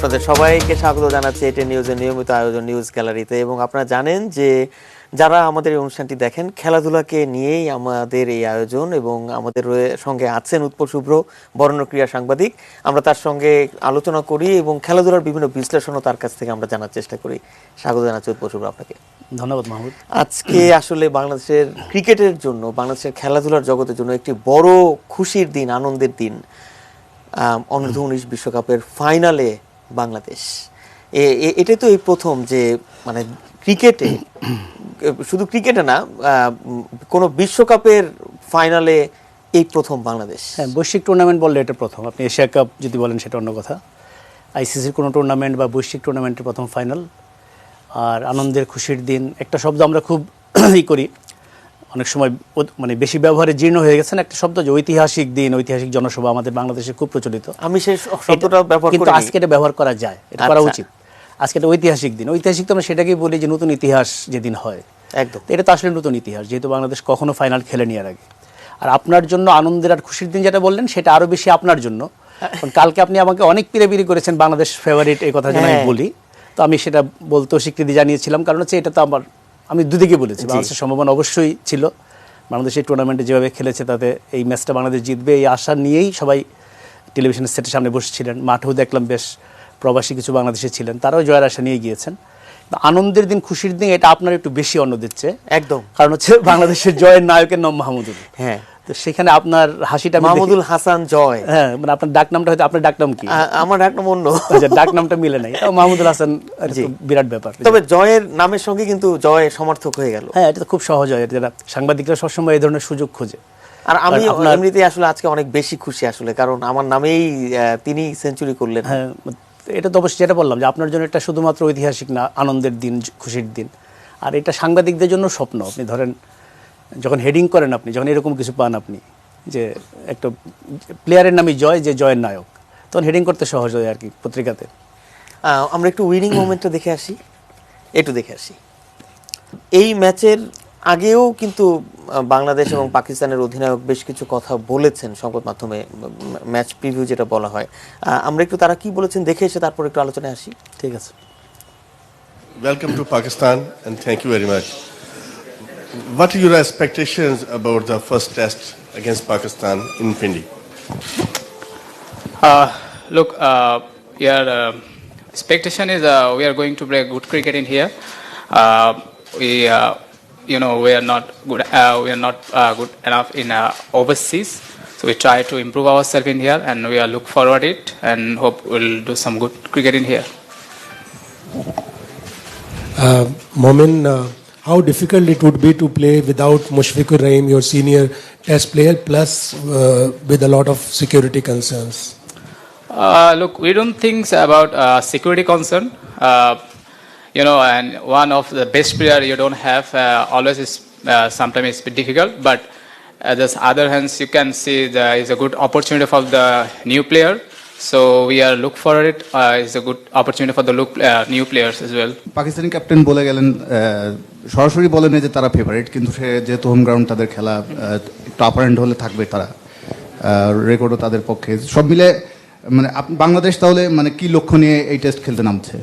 আপনাদের সবাইকে স্বাগত জানাচ্ছি এটা নিউজের নিয়মিত আয়োজন নিউজ গ্যালারিতে। এবং আপনারা জানেন যে যারা আমাদের এই অনুষ্ঠানটি দেখেন খেলাধুলাকে নিয়েই আমাদের এই আয়োজন, এবং আমাদের সঙ্গে আছেন উৎপল শুভ্র, বরেণ্য সাংবাদিক। আমরা তার সঙ্গে আলোচনা করি এবং খেলাধুলার বিভিন্ন বিশ্লেষণও তার কাছ থেকে আমরা জানার চেষ্টা করি। স্বাগত জানাচ্ছি উৎপল শুভ্র আপনাকে। ধন্যবাদ মাহমুদ। আজকে আসলে বাংলাদেশের ক্রিকেটের জন্য, বাংলাদেশের খেলাধুলার জগতের জন্য একটি বড় খুশির দিন, আনন্দের দিন। অনূর্ধ্ব 19 বিশ্বকাপের ফাইনালে বাংলাদেশ, এটাই তো এই প্রথম যে মানে ক্রিকেটে, শুধু ক্রিকেটে না, কোনো বিশ্বকাপের ফাইনালে এই প্রথম বাংলাদেশ। হ্যাঁ, বৈশ্বিক টুর্নামেন্ট বললে এটা প্রথম। আপনি এশিয়া কাপ যদি বলেন সেটা অন্য কথা। আইসিসির কোনো টুর্নামেন্ট বা বৈশ্বিক টুর্নামেন্টের প্রথম ফাইনাল, আর আনন্দের খুশির দিন। একটা শব্দ আমরা খুব করি, অনেক সময় মানে বেশি ব্যবহারে জীর্ণ হয়ে গেছেন, একটা শব্দ যে ঐতিহাসিক দিন, ঐতিহাসিক জনসভা আমাদের বাংলাদেশে খুব প্রচলিত। আমি সেই শব্দটা ব্যবহার করি, কিন্তু আজকে এটা ব্যবহার করা যায়, এটা করা উচিত। আজকে এটা ঐতিহাসিক দিন। ঐতিহাসিক তো আমরা সেটাকেই বলি যে নতুন ইতিহাস যেদিন হয়, একদম। এটা তো আসলে নতুন ইতিহাস, যেহেতু বাংলাদেশ কখনো ফাইনাল খেলেনি এর আগে। আর আপনার জন্য আনন্দের আর খুশির দিন যেটা বললেন, সেটা আরো বেশি আপনার জন্য। কারণ কালকে আপনি আমাকে অনেক পিড়াপিড়ি করেছেন বাংলাদেশ ফেভারিট, এই কথা যেন আমি বলি, তো আমি সেটা বলতেও স্বীকৃতি জানিয়েছিলাম। কারণ হচ্ছে এটা তো আমি দুদিকে বলেছি, বাংলাদেশের সম্ভাবনা অবশ্যই ছিল। বাংলাদেশ এই টুর্নামেন্টে যেভাবে খেলেছে তাতে এই ম্যাচটা বাংলাদেশ জিতবে এই আশা নিয়েই সবাই টেলিভিশনের সেটের সামনে বসেছিলেন। মাঠেও দেখলাম বেশ প্রবাসী কিছু বাংলাদেশে ছিলেন, তারাও জয়ের আশা নিয়ে গিয়েছেন। আনন্দের দিন, খুশির দিন, এটা আপনার একটু বেশি অন্য দিচ্ছে একদম। কারণ হচ্ছে বাংলাদেশের জয়ের নায়কের নাম মাহমুদুল। হ্যাঁ, তো সেখানে আপনার হাসিটা মাহমুদুল হাসান জয়। হ্যাঁ, মানে আপনার ডাক নামটা হয়তো, আপনার ডাক নাম কি? আমার ডাক নাম অন্য। ডাক নামটা মিলে নাই, মাহমুদুল হাসান বিরাট ব্যাপার। তবে জয়ের নামের সঙ্গে কিন্তু জয় সমর্থক হয়ে গেল। হ্যাঁ, এটা তো খুব সহজ হয়, যেটা সাংবাদিকরা সবসময় এই ধরনের সুযোগ খোঁজে। আর আমি এমনিতেই আসলে আজকে অনেক বেশি খুশি আসলে, কারণ আমার নামেই তিনি সেঞ্চুরি করলেন। হ্যাঁ, এটা তো অবশ্যই যেটা বললাম যে আপনার জন্য এটা শুধুমাত্র ঐতিহাসিক না, আনন্দের দিন, খুশির দিন। আর এটা সাংবাদিকদের জন্য স্বপ্ন। আপনি ধরেন যখন হেডিং করেন, আপনি যখন এরকম কিছু পান, আপনি যে একটা প্লেয়ারের নামই জয়, যে জয়ের নায়ক, তখন হেডিং করতে সহজ হয় আর কি পত্রিকাতে। আমরা একটু উইনিং মোমেন্টটা দেখে আসি, একটু দেখে আসি। এই ম্যাচের আগেও কিন্তু বাংলাদেশ এবং পাকিস্তানের অধিনায়ক বেশ কিছু কথা বলেছেন সংবাদ মাধ্যমে, ম্যাচ প্রিভিউ যেটা বলা হয়। আমরা একটু তারা কি বলেছেন দেখে এসে তারপর একটু আলোচনায় আসি। ঠিক আছে। Welcome to Pakistan and thank you very much. What are your expectations about the first test against Pakistan in Pindi? Look, your expectation is we are going to play good cricket in here. We are not good. We are not good enough in overseas, so we try to improve ourselves in here, and we are look forward it and hope we'll do some good cricket in here. Momin, how difficult it would be to play without Mushfiqur Rahim, your senior test player, plus with a lot of security concerns? Look, we don't think about security concern. And one of the best player you don't have always is sometimes it's bit difficult. But the other hands, you can see there is a good opportunity for the new player. So we are look for it. It's a good opportunity for the new players as well. Pakistani captain বলে গেলেন, সরাসরি বলেন যে তারা favourite, কিন্তু সে যেহেতু home ground তাদের খেলা একটু আপারেন্ট হলে থাকবে তারা, রেকর্ডও তাদের পক্ষে। সব মিলে মানে বাংলাদেশ তাহলে মানে কি লক্ষ্য নিয়ে এই টেস্ট খেলতে নামছে?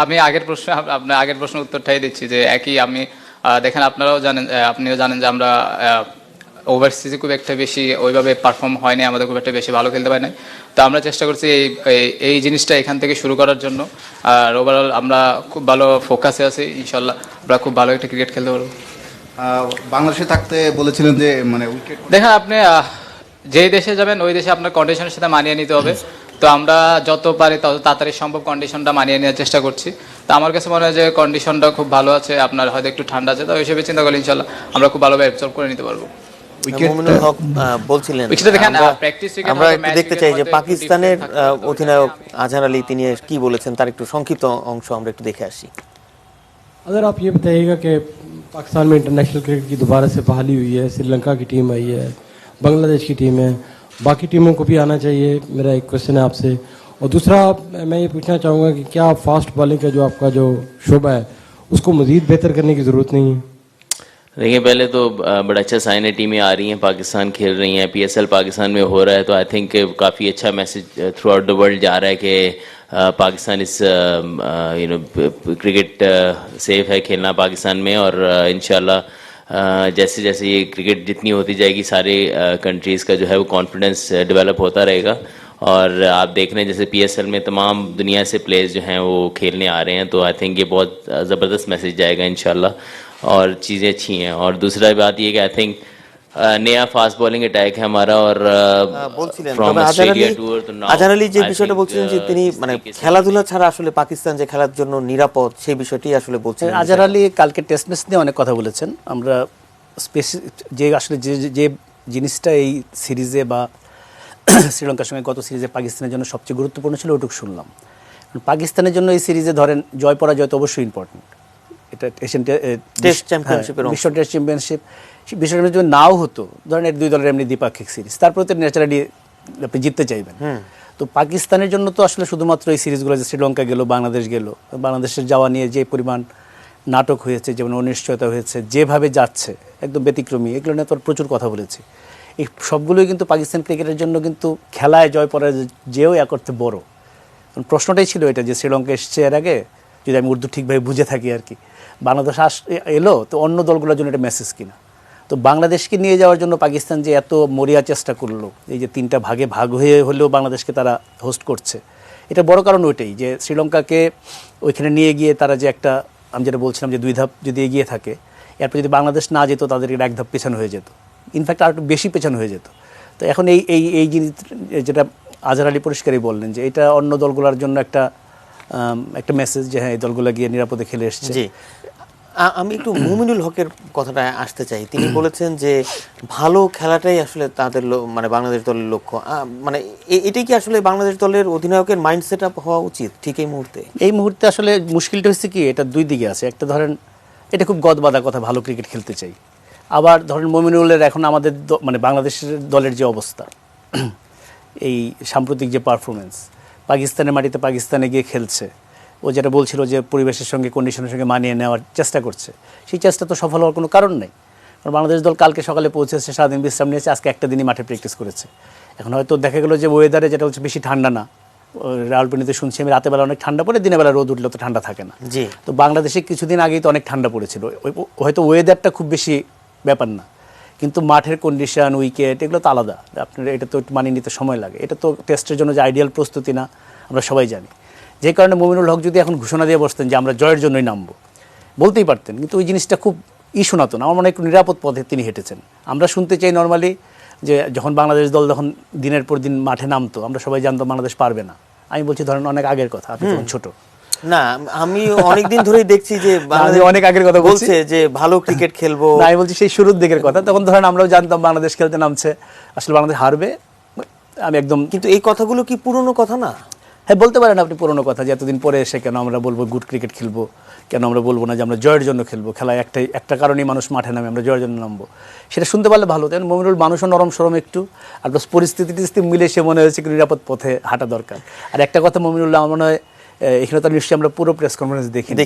আমি আপনার আগের প্রশ্ন উত্তরটাই দিচ্ছি যে একই। আমি দেখেন, আপনিও জানেন যে আমরা ওভারসিজে খুব একটা বেশি ওইভাবে পারফর্ম হয়নি, আমাদের খুব একটা বেশি ভালো খেলতে পারি নাই। তো আমরা চেষ্টা করছি এই জিনিসটা এখান থেকে শুরু করার জন্য। আর ওভারঅল আমরা খুব ভালো ফোকাসে আছি, ইনশাল্লাহ আমরা খুব ভালো একটা ক্রিকেট খেলতে পারবো। বাংলাদেশে থাকতে বলেছিলেন যে মানে উইকেট, দেখেন আপনি যেই দেশে যাবেন ওই দেশে আপনার কন্ডিশনের সাথে মানিয়ে নিতে হবে। তো আমরা যত পারি তত তাড়াতাড়ি সম্ভব কন্ডিশনটা মানিয়ে নেওয়ার চেষ্টা করছি। তো আমার কাছে মনে হয় যে কন্ডিশনটা খুব ভালো আছে, আপনার হয়তো একটু ঠান্ডা আছে, তো ওই হিসেবে চিন্তা করলে ইনশাল্লাহ আমরা খুব ভালোভাবে অ্যাবজর্ব করে নিতে পারবো। মুমিনুল হক বলছিলেন, আমরা একটু দেখতে চাই যে পাকিস্তানের অধিনায়ক আজহার আলী তিনি কি বলেছেন, তার একটু সংক্ষিপ্ত অংশ আমরা একটু দেখে আসি। अगर आप ये बताइएगा कि पाकिस्तान में इंटरनेशनल क्रिकेट की दोबारा से बहाली हुई है, श्रीलंका की टीम आई है, बांग्लादेश की टीम है, बाकी टीमों को भी आना चाहिए, मेरा एक क्वेश्चन है आपसे। और दूसरा मैं ये पूछना चाहूँगा कि क्या फास्ट बॉलिंग का जो आपका जो शोबा है उसको मज़ीद बेहतर करने की ज़रूरत नहीं है? देखिए पहले तो बड़ा अच्छा साइन है, टीमें आ रही हैं, पाकिस्तान खेल रही हैं, पीएसएल पाकिस्तान में हो रहा है, तो आई थिंक काफ़ी अच्छा message through out the world जा रहा है कि पाकिस्तान इस यू नो क्रिकेट सेफ है खेलना पाकिस्तान में, और इंशाल्लाह जैसे जैसे ये क्रिकेट जितनी होती जाएगी सारे कंट्रीज़ का जो है वो कॉन्फिडेंस डेवलप होता रहेगा। और आप देख रहे हैं जैसे पीएसएल में तमाम दुनिया से प्लेयर्स जो हैं वो खेलने आ रहे हैं, तो आई थिंक ये बहुत ज़बरदस्त मैसेज जाएगा इंशाल्लाह, और चीज़ें अच्छी हैं। और दूसरा बात ये कि आई थिंक नया फास्ट बॉलिंग अटैक है हमारा, और বলছিলেন फ्रॉम তবে ऑस्ट्रेलिया टूर तो now আজহার আলী যে I বিষয়টা think, বলছিলেন যে তিনি মানে तरीके से- খেলাধুলা ছাড়া আসলে পাকিস্তান যে খেলার জন্য নিরাপদ সেই বিষয়টি আসলে বলছিলেন। আজহার আলী কালকে টেস্ট ম্যাচ নিয়ে অনেক কথা বলেছেন। আমরা যে আসলে যে জিনিসটা এই সিরিজে বা শ্রীলঙ্কার সঙ্গে গত সিরিজে পাকিস্তানের জন্য সবচেয়ে গুরুত্বপূর্ণ ছিল ওটুকু শুনলাম। পাকিস্তানের জন্য এই সিরিজে ধরেন জয় পরাজয় তো অবশ্যই ইম্পর্টেন্ট, এটা এশিয়ান টেস্ট চ্যাম্পিয়নশিপের বিশ্ব টেস্ট চ্যাম্পিয়নশিপ, বিশ্ব চ্যাম্পিয়নশিপ যদি নাও হতো ধরেন এর দুই দলের এমনি দ্বিপাক্ষিক সিরিজ, তারপরে তো ন্যাচারালি আপনি জিততে চাইবেন। তো পাকিস্তানের জন্য তো আসলে শুধুমাত্র এই সিরিজগুলো যে শ্রীলঙ্কা গেল, বাংলাদেশ গেল, বাংলাদেশের যাওয়া নিয়ে যে পরিমাণ নাটক হয়েছে, যেমন অনিশ্চয়তা হয়েছে, যেভাবে যাচ্ছে একদম ব্যতিক্রমী, এগুলো নিয়ে তো প্রচুর কথা বলেছি। এই সবগুলোই কিন্তু পাকিস্তান ক্রিকেটের জন্য কিন্তু খেলায় জয় পরাজয় যেও এক অর্থে বড়। প্রশ্নটাই ছিল এটা যে শ্রীলঙ্কা এসছে এর আগে, যদি আমি উর্দু ঠিকভাবে বুঝে থাকি আর কি, বাংলাদেশ এলো তো অন্য দলগুলোর জন্য এটা মেসেজ কিনা। তো বাংলাদেশকে নিয়ে যাওয়ার জন্য পাকিস্তান যে এত মরিয়া চেষ্টা করলো, এই যে 3টা ভাগে ভাগ হয়ে হলেও বাংলাদেশকে তারা হোস্ট করছে, এটা বড় কারণ ওইটাই যে শ্রীলঙ্কাকে ওইখানে নিয়ে গিয়ে তারা যে একটা, আমি যেটা বলছিলাম যে 2 ধাপ যদি এগিয়ে থাকে, এরপর যদি বাংলাদেশ না যেত তাদের 1 ধাপ পেছানো হয়ে যেত, ইনফ্যাক্ট আর একটু বেশি পেছানো হয়ে যেত। তো এখন এই জিনিস যেটা আজহার আলী পরিষ্কারই বললেন যে এটা অন্য দলগুলোর জন্য একটা মেসেজ যে হ্যাঁ এই দলগুলো গিয়ে নিরাপদে খেলে এসছে। জি, আমি একটু মুমিনুল হকের কথাটা আসতে চাই। তিনি বলেছেন যে ভালো খেলাটাই আসলে তাদের মানে বাংলাদেশ দলের লক্ষ্য। মানে এটাই কি আসলে বাংলাদেশ দলের অধিনায়কের মাইন্ড সেট আপ হওয়া উচিত ঠিক এই মুহূর্তে? এই মুহূর্তে আসলে মুশকিলটা হচ্ছে কি, এটা 2 দিকে আছে। একটা ধরেন এটা খুব গদবাদা কথা, ভালো ক্রিকেট খেলতে চাই, আবার ধরেন মমিনুলের এখন আমাদের মানে বাংলাদেশের দলের যে অবস্থা, এই সাম্প্রতিক যে পারফরমেন্স, পাকিস্তানের মাটিতে পাকিস্তানে গিয়ে খেলছে, ও যেটা বলছিল যে পরিবেশের সঙ্গে কন্ডিশনের সঙ্গে মানিয়ে নেওয়ার চেষ্টা করছে, সেই চেষ্টা তো সফল হওয়ার কোনো কারণ নেই। কারণ বাংলাদেশ দল কালকে সকালে পৌঁছেছে, সারাদিন বিশ্রাম নিয়েছে, আজকে একটা দিনই মাঠে প্র্যাকটিস করেছে। এখন হয়তো দেখা গেলো যে ওয়েদারে যেটা হচ্ছে বেশি ঠান্ডা না, রাউলপিন্ডিতে শুনছি আমি রাতের বেলা অনেক ঠান্ডা পড়ে, দিনের বেলা রোদ উঠলে তো ঠান্ডা থাকে না। জি, তো বাংলাদেশে কিছুদিন আগেই তো অনেক ঠান্ডা পড়েছিল, হয়তো ওয়েদারটা খুব বেশি ব্যাপার না, কিন্তু মাঠের কন্ডিশন, উইকেট, এগুলো তো আলাদা। আপনার এটা তো মানিয়ে নিতে সময় লাগে, এটা তো টেস্টের জন্য যে আইডিয়াল প্রস্তুতি না, আমরা সবাই জানি। যে কারণে মমিনুল হক যদি এখন ঘোষণা দিয়ে বসতেন যে আমরা জয়ের জন্যই নামবো, বলতেই পারতেন, কিন্তু ওই জিনিসটা খুব শোনাতো না। আমার মনে হয় একটু নিরাপদ পথে তিনি হেঁটেছেন। আমরা শুনতে চাই নর্মালি যে যখন বাংলাদেশ দল যখন দিনের পর দিন মাঠে নামতো, আমরা সবাই জানতাম বাংলাদেশ পারবে না। আমি বলছি ধরেন অনেক আগের কথা, আপনি তখন ছোট না, আমি অনেকদিন ধরেই দেখছি যে বাংলাদেশ অনেক আগের কথা বলছে যে ভালো ক্রিকেট খেলবো। না, আমি বলছি সেই শুরুর দিকের কথা, তখন ধরেন আমরাও জানতাম বাংলাদেশ খেলতে নামছে, আসলে বাংলাদেশ হারবে। আমি একদম, কিন্তু এই কথাগুলো কি পুরনো কথা না? হ্যাঁ বলতে পারেন আপনি পুরনো কথা, যে এতদিন পরে এসে কেন আমরা বলবো গুড ক্রিকেট খেলবো, কেন আমরা বলবো না যে আমরা জয়ের জন্য খেলবো। খেলায় একটা কারণেই মানুষ মাঠে নামে, আমরা জয়ের জন্য নামবো। সেটা শুনতে পারলে ভালো। তাই মমিনুল মানুষও নরম সরম একটু, আর প্লাস পরিস্থিতি মিলে সে মনে হয়েছে নিরাপদ পথে হাঁটা দরকার। আর একটা কথা মমিনুল্লাহ আমার মনে হয় এখানে তো নিশ্চয়ই আমরা পুরো প্রেস কনফারেন্স দেখিনি,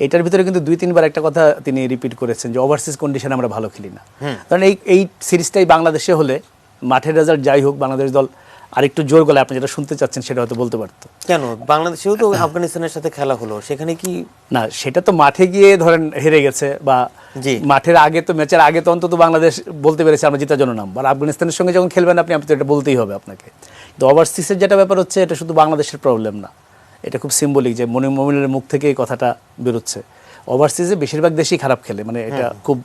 এটার ভিতরে কিন্তু 2-3 বার একটা কথা তিনি রিপিট করেছেন যে ওভারসিজ কন্ডিশনে আমরা ভালো খেলি না। কারণ এই সিরিজটাই বাংলাদেশে হলে মাঠের রেজাল্ট যাই হোক, বাংলাদেশ দল আরেকটু জোর গলায় আপনি যেটা শুনতে চাচ্ছেন সেটা হয়তো বলতে পারতো। কেন বাংলাদেশেও তো আফগানিস্তানের সাথে খেলা হলো, সেখানে কি না, সেটা তো মাঠে গিয়ে ধরেন হেরে গেছে, বা মাঠের আগে তো ম্যাচের আগে তো অন্তত বাংলাদেশ বলতে পেরেছে আমরা জিতার জন্য নামবো। আর আফগানিস্তানের সঙ্গে যখন খেলবেন আপনি তো এটা বলতেই হবে আপনাকে। তো ওভারসিজের যেটা ব্যাপার হচ্ছে, এটা শুধু বাংলাদেশের প্রবলেম না, এটা খুব সিম্বলিক যে মমিনুলের মুখ থেকে এই কথাটা বেরোচ্ছে। ওভারসিজে বেশিরভাগ দেশই খারাপ খেলে, মানে এটা খুব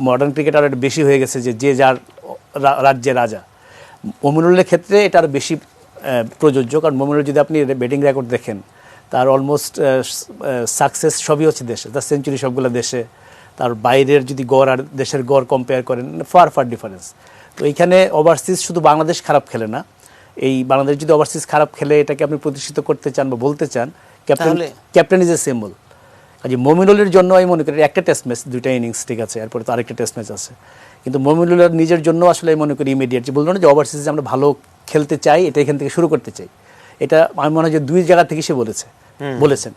মডার্ন ক্রিকেট আর বেশি হয়ে গেছে যে যার রাজ্যে রাজা। মমিনুলের ক্ষেত্রে এটা আরও বেশি প্রযোজ্য, কারণ মমিনুল যদি আপনি ব্যাটিং রেকর্ড দেখেন, তার অলমোস্ট সাকসেস সবই হচ্ছে দেশে, তার সেঞ্চুরি সবগুলো দেশে, তার বাইরের যদি গড় আর দেশের গড় কম্পেয়ার করেন ফার ডিফারেন্স। তো এইখানে ওভারসিজ শুধু বাংলাদেশ খারাপ খেলে না, এই বাংলাদেশ যদি ওভারসিজ খারাপ খেলে এটাকে আপনি প্রতিষ্ঠিত করতে চান বা বলতে চান, ক্যাপ্টেন ইজ এ সিম্বল। কাজে মমিনুলের জন্য আমি মনে করি একটা টেস্ট ম্যাচ, 2টা ইনিংস ঠিক আছে, এরপরে তো আরেকটা টেস্ট ম্যাচ আছে, কিন্তু মমিনুলের নিজের জন্য আসলে আমি মনে করি ইমিডিয়েট যে বললো না যে ওভারসিজে আমরা ভালো খেলতে চাই, এটা এখান থেকে শুরু করতে চাই, এটা আমি মনে হয় যে 2 জায়গা থেকে সে বলেছেন।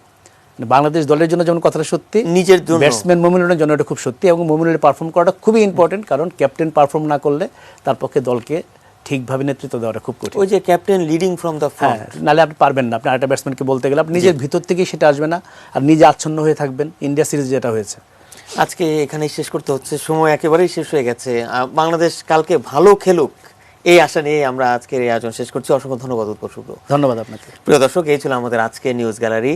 মানে বাংলাদেশ দলের জন্য যেমন কথাটা সত্যি, নিজের জন্য। ব্যাটসম্যান মমিনুলের জন্য এটা খুব সত্যি, এবং মমিনুলের পারফর্ম করাটা খুবই ইম্পর্টেন্ট, কারণ ক্যাপ্টেন পারফর্ম না করলে তার পক্ষে দলকে ঠিকভাবে নেতৃত্ব দেওয়াটা খুব কঠিন। ওই যে ক্যাপ্টেন লিডিং ফ্রম দ্য হ্যাঁ, ফ্রন্ট, নাহলে আপনি পারবেন না, আপনি আরেকটা ব্যাটসম্যানকে বলতে গেলে আপনি নিজের ভিতর থেকেই সেটা আসবে না, আর নিজে আচ্ছন্ন হয়ে থাকবেন। ইন্ডিয়া সিরিজ যেটা হয়েছে, আজকে এখানেই শেষ করতে হচ্ছে, সময় একেবারেই শেষ হয়ে গেছে। বাংলাদেশ কালকে ভালো খেলুক এই আশা নিয়ে আমরা আজকের এই আয়োজন শেষ করছি। অসংখ্য ধন্যবাদ উৎপল শুক্র। ধন্যবাদ আপনাকে। প্রিয় দর্শক, এই ছিল আমাদের আজকের নিউজ গ্যালারি।